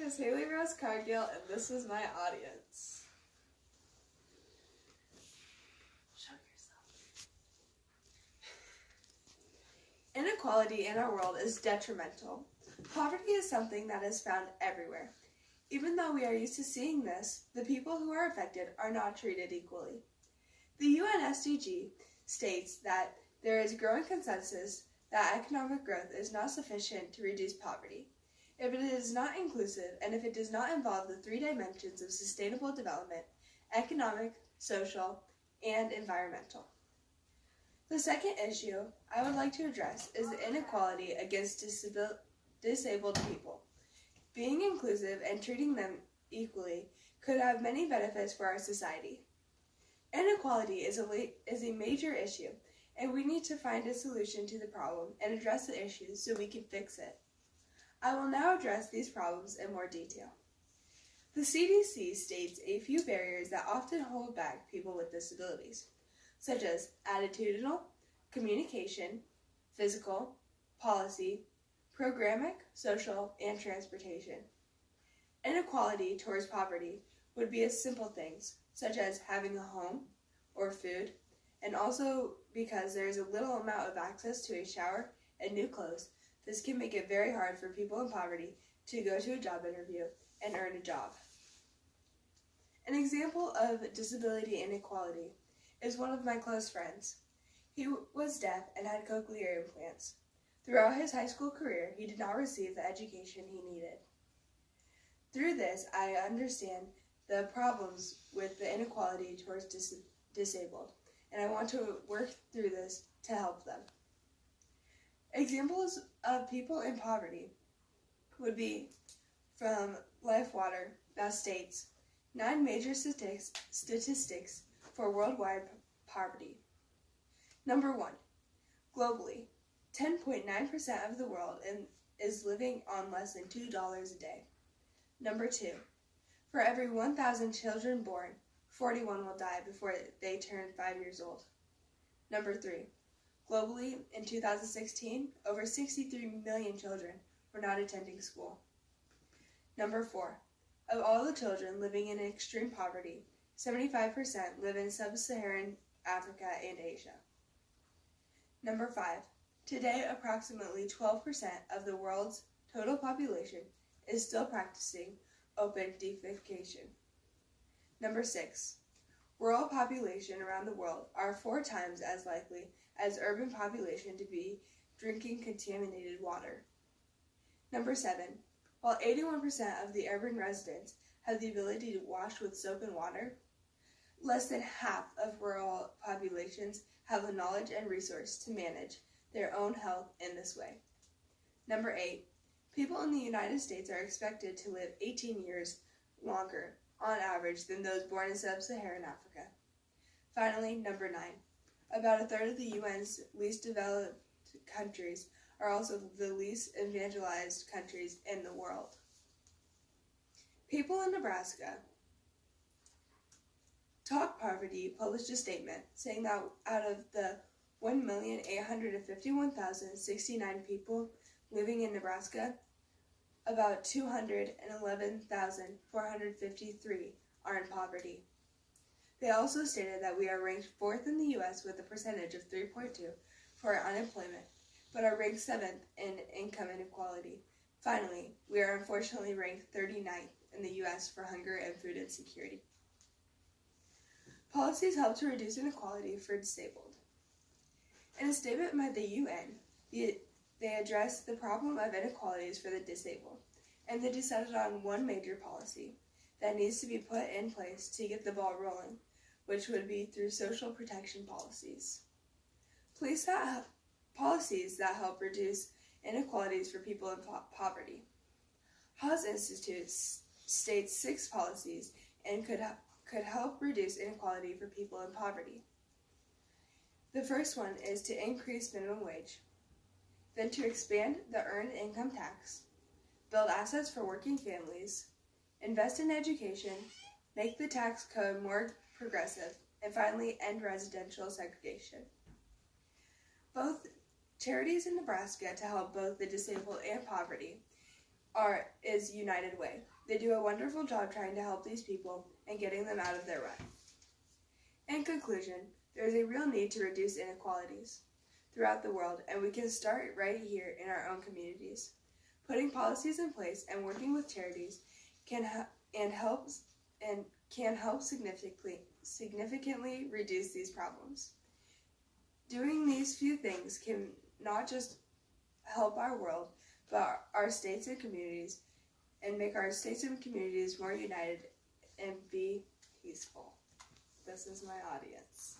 is Haley Rose Cargill, and this is my audience. Show yourself. Inequality in our world is detrimental. Poverty is something that is found everywhere. Even though we are used to seeing this, the people who are affected are not treated equally. The UN SDG states that there is growing consensus that economic growth is not sufficient to reduce poverty. If it is not inclusive, and if it does not involve the three dimensions of sustainable development, economic, social, and environmental. The second issue I would like to address is the inequality against disabled people. Being inclusive and treating them equally could have many benefits for our society. Inequality is a major issue, and we need to find a solution to the problem and address the issues so we can fix it. I will now address these problems in more detail. The CDC states a few barriers that often hold back people with disabilities, such as attitudinal, communication, physical, policy, programmatic, social, and transportation. Inequality towards poverty would be as simple things, such as having a home or food, and also because there is a little amount of access to a shower and new clothes. This can make it very hard for people in poverty to go to a job interview and earn a job. An example of disability inequality is one of my close friends. He was deaf and had cochlear implants. Throughout his high school career, he did not receive the education he needed. Through this, I understand the problems with the inequality towards disabled, and I want to work through this to help them. Examples of people in poverty would be from LifeWater that states 9 major statistics for worldwide poverty. Number 1, globally, 10.9% of the world is living on less than $2 a day. Number 2, for every 1,000 children born, 41 will die before they turn 5 years old. Number 3, globally, in 2016, over 63 million children were not attending school. Number 4, of all the children living in extreme poverty, 75% live in sub-Saharan Africa and Asia. Number 5, today approximately 12% of the world's total population is still practicing open defecation. Number 6, rural population around the world are 4 times as likely as urban population to be drinking contaminated water. Number 7, while 81% of the urban residents have the ability to wash with soap and water, less than half of rural populations have the knowledge and resource to manage their own health in this way. Number 8, people in the United States are expected to live 18 years longer on average than those born in sub-Saharan Africa. Finally, number 9, about a third of the UN's least developed countries are also the least evangelized countries in the world. People in Nebraska Talk Poverty published a statement saying that out of the 1,851,069 people living in Nebraska, about 211,453 are in poverty. They also stated that we are ranked 4th in the U.S. with a percentage of 3.2 for our unemployment, but are ranked 7th in income inequality. Finally, we are unfortunately ranked 39th in the U.S. for hunger and food insecurity. Policies help to reduce inequality for disabled. In a statement by the UN, they addressed the problem of inequalities for the disabled, and they decided on one major policy that needs to be put in place to get the ball rolling, which would be through social protection policies. Policies that help reduce inequalities for people in poverty. Haas Institute states 6 policies and could help reduce inequality for people in poverty. The first one is to increase minimum wage, then to expand the earned income tax, build assets for working families, invest in education, make the tax code more progressive, and finally end residential segregation. Both charities in Nebraska to help both the disabled and poverty is United Way. They do a wonderful job trying to help these people and getting them out of their rut. In conclusion, there is a real need to reduce inequalities throughout the world, and we can start right here in our own communities. Putting policies in place and working with charities can help significantly reduce these problems. Doing these few things can not just help our world, but our states and communities, and make our states and communities more united and be peaceful. This is my audience.